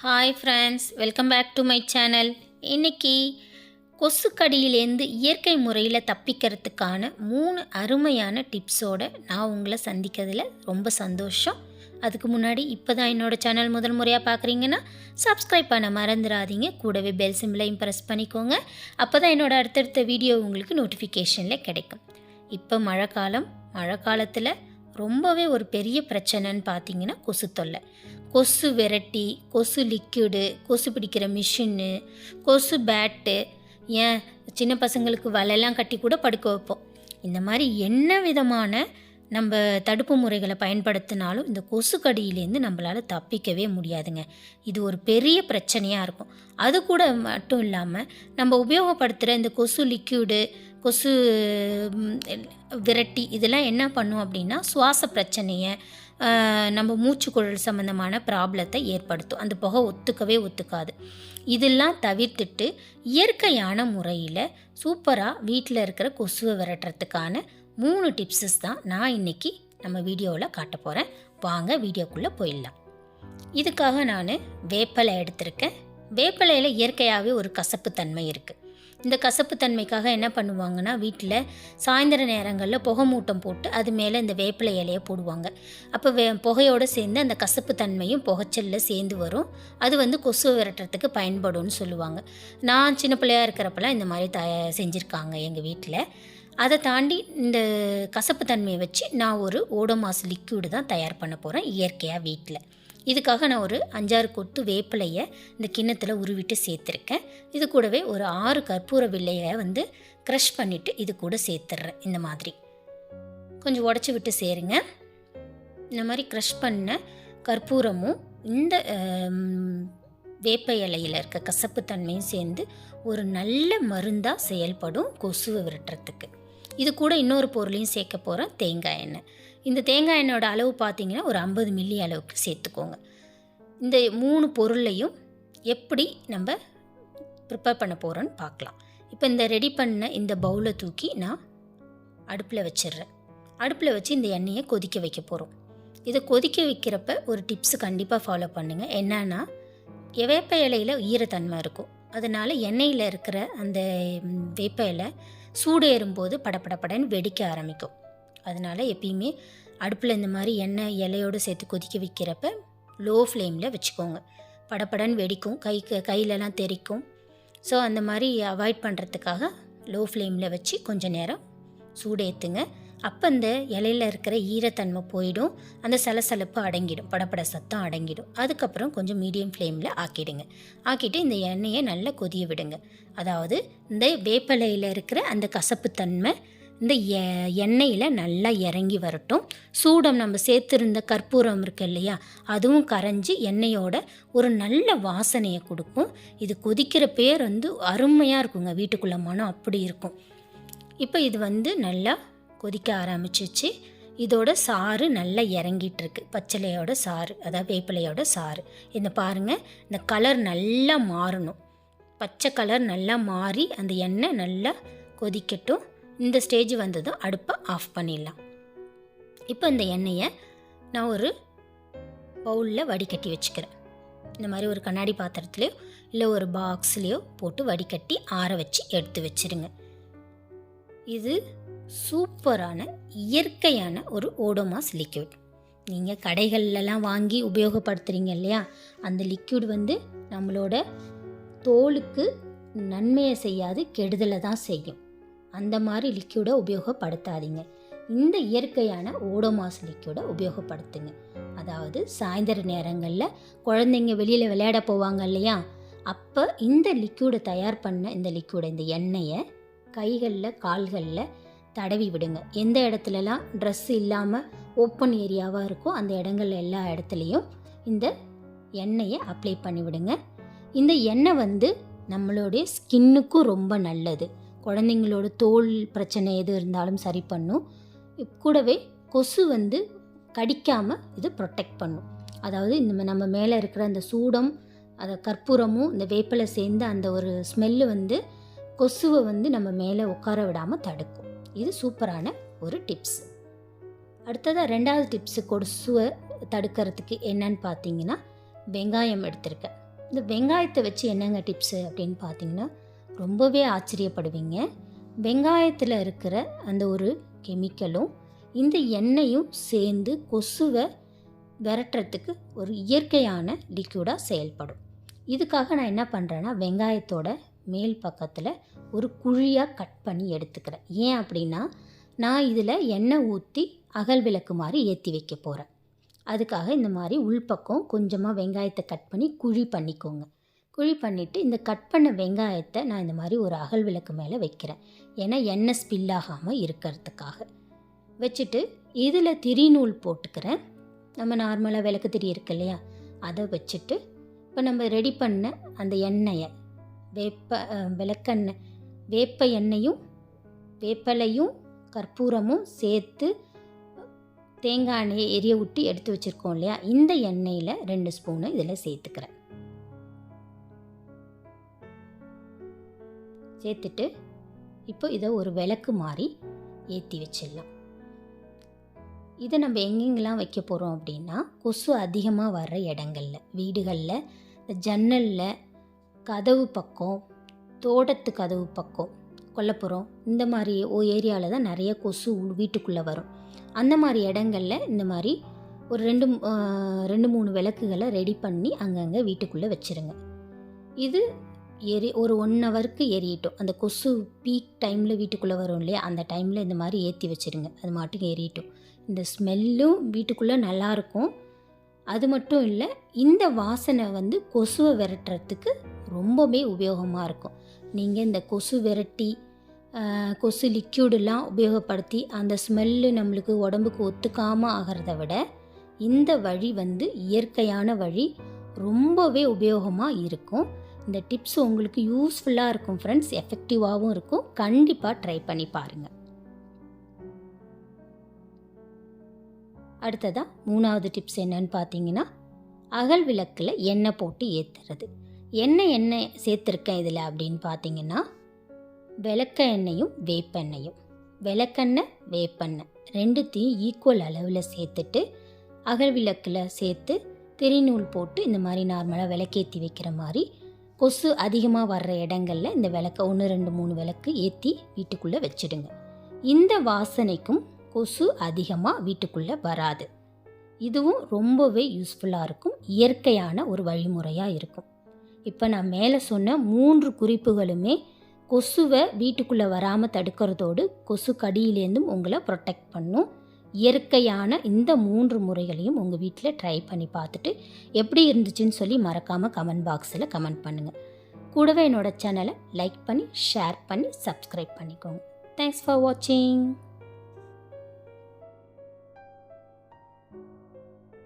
Hi friends, welcome back to my channel. இன்றைக்கி கொசுக்கடியிலேருந்து இயற்கை முறையில் தப்பிக்கிறதுக்கான 3 அருமையான டிப்ஸோடு நான் உங்களை சந்திக்கிறதுல ரொம்ப சந்தோஷம். அதுக்கு முன்னாடி இப்போ தான் என்னோடய சேனல் முதல் முறையாக பார்க்குறீங்கன்னா சப்ஸ்கிரைப் பண்ண மறந்துடாதீங்க. கூடவே பெல் சிம்பிளையும் ப்ரெஸ் பண்ணிக்கோங்க. அப்போ தான் என்னோடய அடுத்தடுத்த வீடியோ உங்களுக்கு நோட்டிஃபிகேஷனில் கிடைக்கும். இப்போ மழை காலத்தில் ரொம்பவே ஒரு பெரிய பிரச்சனைன்னு பார்த்தீங்கன்னா கொசு தொல்லை. கொசு விரட்டி, கொசு லிக்விடு, கொசு பிடிக்கிற மிஷின்னு, கொசு பேட்டு, ஏன் சின்ன பசங்களுக்கு வலையெல்லாம் கட்டி கூட படுக்க வைப்போம். இந்த மாதிரி என்ன விதமான நம்ம தடுப்பு முறைகளை பயன்படுத்தினாலும் இந்த கொசு கடியிலேருந்து நம்மளால் தப்பிக்கவே முடியாதுங்க. இது ஒரு பெரிய பிரச்சனையாக இருக்கும். அது கூட மட்டும் இல்லாமல் நம்ம உபயோகப்படுத்துகிற இந்த கொசு லிக்விடு, கொசு விரட்டி இதெல்லாம் என்ன பண்ணும் அப்படின்னா சுவாச பிரச்சனையை, நம்ம மூச்சுக்குழல் சம்மந்தமான ப்ராப்ளத்தை ஏற்படுத்தும். அந்த புகை ஒத்துக்காது. இதெல்லாம் தவிர்த்துட்டு இயற்கையான முறையில் சூப்பராக வீட்டில் இருக்கிற கொசுவை விரட்டுறதுக்கான 3 டிப்ஸஸ் தான் நான் இன்றைக்கி நம்ம வீடியோவில் காட்ட போகிறேன். வாங்க வீடியோக்குள்ளே போயிடலாம். இதுக்காக நான் வேப்பிலை எடுத்திருக்கேன். வேப்பிலையில் இயற்கையாகவே ஒரு கசப்புத்தன்மை இருக்குது. இந்த கசப்புத்தன்மைக்காக என்ன பண்ணுவாங்கன்னா வீட்டில் சாயந்தர நேரங்களில் புகை மூட்டம் போட்டு அது மேலே இந்த வேப்பிலை இலையை போடுவாங்க. அப்போ புகையோடு சேர்ந்து அந்த கசப்புத்தன்மையும் புகைச்சலில் சேர்ந்து வரும். அது கொசு விரட்டுறதுக்கு பயன்படும்னு சொல்லுவாங்க. நான் சின்ன பிள்ளையாக இருக்கிறப்பெல்லாம் இந்த மாதிரி செஞ்சுருக்காங்க எங்கள் வீட்டில். அதை தாண்டி இந்த கசப்புத்தன்மையை வச்சு நான் ஒரு ஓடோமாஸ் லிக்விடு தான் தயார் பண்ண போகிறேன் இயற்கையாக வீட்டில். இதுக்காக நான் ஒரு 5-6 கொத்து வேப்பிலையை இந்த கிண்ணத்தில் உருவிட்டு சேர்த்துருக்கேன். இது கூடவே ஒரு 6 கற்பூர வில்லையை க்ரஷ் பண்ணிவிட்டு இது கூட சேர்த்துட்றேன். இந்த மாதிரி கொஞ்சம் உடச்சி விட்டு சேருங்க. இந்த மாதிரி க்ரஷ் பண்ண கற்பூரமும் இந்த வேப்ப இலையில் இருக்க கசப்புத்தன்மையும் சேர்ந்து ஒரு நல்ல மருந்தாக செயல்படும் கொசுவை விரட்டுறதுக்கு. இது கூட இன்னொரு பொருளையும் சேர்க்க போகிறேன், தேங்காய் எண்ணெய். இந்த தேங்காய் எண்ணெயோட அளவு பார்த்திங்கன்னா ஒரு 50 மில்லி அளவுக்கு சேர்த்துக்கோங்க. இந்த 3 பொருளையும் எப்படி நம்ம ப்ரிப்பேர் பண்ண போகிறோன்னு பார்க்கலாம். இப்போ இந்த ரெடி பண்ண இந்த பவுலை தூக்கி நான் அடுப்பில் வச்சிடுறேன். அடுப்பில் வச்சு இந்த எண்ணெயை கொதிக்க வைக்க போகிறோம். இதை கொதிக்க வைக்கிறப்ப ஒரு டிப்ஸு கண்டிப்பாக ஃபாலோ பண்ணுங்கள். என்னன்னா வேப்ப இலையில் ஈரத்தன்மை இருக்கும். அதனால் எண்ணெயில் இருக்கிற அந்த வேப்ப இலை சூடேறும்போது படப்படன்னு வெடிக்க ஆரம்பிக்கும். அதனால் எப்பயுமே அடுப்பில் இந்த மாதிரி எண்ணெய் இலையோடு சேர்த்து கொதிக்க வைக்கிறப்ப லோ ஃப்ளேமில் வச்சுக்கோங்க. படப்படன்னு வெடிக்கும், கையிலலாம் தெறிக்கும். ஸோ அந்த மாதிரி அவாய்ட் பண்ணுறதுக்காக லோ ஃப்ளேமில் வச்சு கொஞ்சம் நேரம் சூடேற்றுங்க. அப்போ அந்த இலையில் இருக்கிற ஈரத்தன்மை போயிடும், அந்த சலசலப்பு அடங்கிடும், படப்பட சத்தம் அடங்கிடும். அதுக்கப்புறம் கொஞ்சம் மீடியம் ஃப்ளேமில் ஆக்கிட்டு இந்த எண்ணெயை நல்லா கொதிய விடுங்க. அதாவது இந்த வேப்பிலையில் இருக்கிற அந்த கசப்புத்தன்மை இந்த எண்ணெயில் நல்லா இறங்கி வரட்டும். சூடம் நம்ம சேர்த்துருந்த கற்பூரம் இருக்கு இல்லையா, அதுவும் கரைஞ்சி எண்ணெயோட ஒரு நல்ல வாசனையை கொடுக்கும். இது கொதிக்கிற பேர் அருமையாக இருக்குங்க. வீட்டுக்குள்ள மனம் அப்படி இருக்கும். இப்போ இது நல்லா கொதிக்க ஆரம்பிச்சிச்சு. இதோட சாறு நல்லா இறங்கிட்டுருக்கு. பச்சளையோட சாறு, அதாவது வேப்பிலையோட சாறு. இந்த பாருங்கள், இந்த கலர் நல்லா மாறணும். பச்சை கலர் நல்லா மாறி அந்த எண்ணெய் நல்லா கொதிக்கட்டும். இந்த ஸ்டேஜ் வந்ததும் அடுப்பை ஆஃப் பண்ணிடலாம். இப்போ இந்த எண்ணெயை நான் ஒரு பவுலில் வடிகட்டி வச்சுக்கிறேன். இந்த மாதிரி ஒரு கண்ணாடி பாத்திரத்துலையோ இல்லை ஒரு பாக்ஸ்லேயோ போட்டு வடிகட்டி ஆற வச்சு எடுத்து வச்சுருங்க. இது சூப்பரான இயற்கையான ஒரு ஓடோமாஸ் லிக்விட். நீங்கள் கடைகள்லாம் வாங்கி உபயோகப்படுத்துகிறீங்க இல்லையா, அந்த லிக்விட் நம்மளோட தோலுக்கு நன்மையை செய்யாது, கெடுதலை தான் செய்யும். அந்த மாதிரி லிக்விடை உபயோகப்படுத்தாதீங்க. இந்த இயற்கையான ஓடோமாஸ் லிக்விடை உபயோகப்படுத்துங்க. அதாவது சாயந்தர நேரங்களில் குழந்தைங்க வெளியில் விளையாட போவாங்க இல்லையா, அப்போ இந்த லிக்விடை தயார் பண்ண இந்த எண்ணெயை கைகளில் கால்களில் தடவி விடுங்க. எந்த இடத்துலலாம் ட்ரெஸ் இல்லாமல் ஓப்பன் ஏரியாவாக இருக்கோ அந்த இடங்கள்ல எல்லா இடத்துலையும் இந்த எண்ணெயை அப்ளை பண்ணி விடுங்க. இந்த எண்ணெய் நம்மளுடைய ஸ்கின்னுக்கும் ரொம்ப நல்லது. குழந்தைங்களோட தோல் பிரச்சனை எது இருந்தாலும் சரி பண்ணும். கூடவே கொசு கடிக்காமல் இது ப்ரொடெக்ட் பண்ணும். அதாவது இந்த நம்ம மேலே இருக்கிற அந்த சூடம், அதை கற்பூரமும் இந்த வேப்பிலை சேர்ந்து அந்த ஒரு ஸ்மெல்லு கொசுவை நம்ம மேலே உட்கார விடாமல் தடுக்கும். இது சூப்பரான ஒரு டிப்ஸ். அடுத்ததாக 2வது டிப்ஸு கொசுவை தடுக்கிறதுக்கு என்னன்னு பார்த்தீங்கன்னா வெங்காயம் எடுத்திருக்கேன். இந்த வெங்காயத்தை வச்சு என்னங்க டிப்ஸு அப்படின்னு பார்த்தீங்கன்னா ரொம்பவே ஆச்சரியப்படுவீங்க. வெங்காயத்தில் இருக்கிற அந்த ஒரு கெமிக்கலும் இந்த எண்ணெயும் சேர்ந்து கொசுவை விரட்டுறதுக்கு ஒரு இயற்கையான லிக்விடாக செயல்படும். இதுக்காக நான் என்ன பண்ணுறேன்னா வெங்காயத்தோட மேல் பக்கத்தில் ஒரு குழியாக கட் பண்ணி எடுத்துக்கிறேன். ஏன் அப்படின்னா நான் இதில் எண்ணெய் ஊற்றி அகல் விளக்கு மாதிரி ஏற்றி வைக்க போகிறேன். அதுக்காக இந்த மாதிரி உள்பக்கம் கொஞ்சமாக வெங்காயத்தை கட் பண்ணி குழி பண்ணிக்கோங்க. குழி பண்ணிவிட்டு இந்த கட் பண்ண வெங்காயத்தை நான் இந்த மாதிரி ஒரு அகல் விளக்கு மேலே வைக்கிறேன். ஏன்னா எண்ணெய் ஸ்பில் ஆகாமல் இருக்கிறதுக்காக வச்சுட்டு இதில் திரிநூல் போட்டுக்கிறேன். நம்ம நார்மலாக விளக்கு திரி இருக்கு இல்லையா, அதை வச்சுட்டு இப்போ நம்ம ரெடி பண்ண அந்த எண்ணெயை விளக்கெண்ணெய் வேப்ப எண்ணெயும் வேப்பலையும் கற்பூரமும் சேர்த்து தேங்காய் எண்ணெயை எரிய விட்டு எடுத்து வச்சுருக்கோம் இல்லையா, இந்த எண்ணெயில் 2 ஸ்பூனு இதில் சேர்த்துக்கிறேன். சேர்த்துட்டு இப்போ இதை ஒரு விளக்கு மாதிரி ஏற்றி வச்சிடலாம். இதை நம்ம எங்கெங்கெல்லாம் வைக்க போகிறோம் அப்படின்னா கொசு அதிகமாக வர்ற இடங்களில், வீடுகளில், ஜன்னலில், கதவு பக்கம், தோட்டத்து கதவு பக்கம், கொல்லைப்புறம், இந்த மாதிரி ஏரியாவில் தான் நிறைய கொசு வீட்டுக்குள்ளே வரும். அந்த மாதிரி இடங்களில் இந்த மாதிரி ஒரு 2-3 விளக்குகளை ரெடி பண்ணி அங்கங்கே வீட்டுக்குள்ளே வச்சுருங்க. இது ஒரு 1 ஹவருக்கு எரியட்டும். அந்த கொசு பீக் டைமில் வீட்டுக்குள்ளே வரும் இல்லையா, அந்த டைமில் இந்த மாதிரி ஏற்றி வச்சுருங்க. அது மாட்டுக்கு எரியட்டும். இந்த ஸ்மெல்லும் வீட்டுக்குள்ளே நல்லாயிருக்கும். அது மட்டும் இல்லை, இந்த வாசனை கொசுவை விரட்டுறதுக்கு ரொம்பவே உபயோகமாக இருக்கும். நீங்கள் இந்த கொசு விரட்டி கொசு லிக்யூடெலாம் உபயோகப்படுத்தி அந்த ஸ்மெல்லு நம்மளுக்கு உடம்புக்கு ஒத்துக்காமல் ஆகிறத விட இந்த வழி இயற்கையான வழி, ரொம்பவே உபயோகமாக இருக்கும். இந்த டிப்ஸ் உங்களுக்கு யூஸ்ஃபுல்லாக இருக்கும் ஃப்ரெண்ட்ஸ், எஃபெக்டிவாகவும் இருக்கும். கண்டிப்பாக ட்ரை பண்ணி பாருங்கள். அடுத்ததாக 3வது டிப்ஸ் என்னன்னு பார்த்தீங்கன்னா அகல் விளக்கில் எண்ணெய் போட்டு ஏற்றுறது. எண்ணெய் சேர்த்துருக்கேன் இதில் அப்படின்னு பார்த்தீங்கன்னா விளக்க எண்ணெயும் வேப்பெண்ணையும், விளக்கெண்ணெய் வேப்பெண்ணெய் ரெண்டுத்தையும் ஈக்குவல் அளவில் சேர்த்துட்டு அகல் விளக்கில் சேர்த்து திரிநூல் போட்டு இந்த மாதிரி நார்மலாக விளக்கேற்றி வைக்கிற மாதிரி கொசு அதிகமாக வர்ற இடங்களில் இந்த விளக்க 1, 2, 3 விளக்கு ஏற்றி வீட்டுக்குள்ளே வச்சுடுங்க. இந்த வாசனைக்கும் கொசு அதிகமாக வீட்டுக்குள்ளே வராது. இதுவும் ரொம்பவே யூஸ்ஃபுல்லாக இருக்கும், இயற்கையான ஒரு வழிமுறையாக இருக்கும். இப்போ நான் மேலே சொன்ன 3 குறிப்புகளுமே கொசுவை வீட்டுக்குள்ளே வராமல் தடுக்கிறதோடு கொசு கடியிலேருந்தும் உங்களை ப்ரொடெக்ட் பண்ணும். இயற்கையான இந்த 3 முறைகளையும் உங்கள் வீட்டில் ட்ரை பண்ணி பார்த்துட்டு எப்படி இருந்துச்சுன்னு சொல்லி மறக்காமல் கமெண்ட் பாக்ஸில் கமெண்ட் பண்ணுங்கள். கூடவே என்னோடய சேனலை லைக் பண்ணி ஷேர் பண்ணி சப்ஸ்கிரைப் பண்ணிக்கோங்க. தேங்க்ஸ் ஃபார் வாட்சிங்.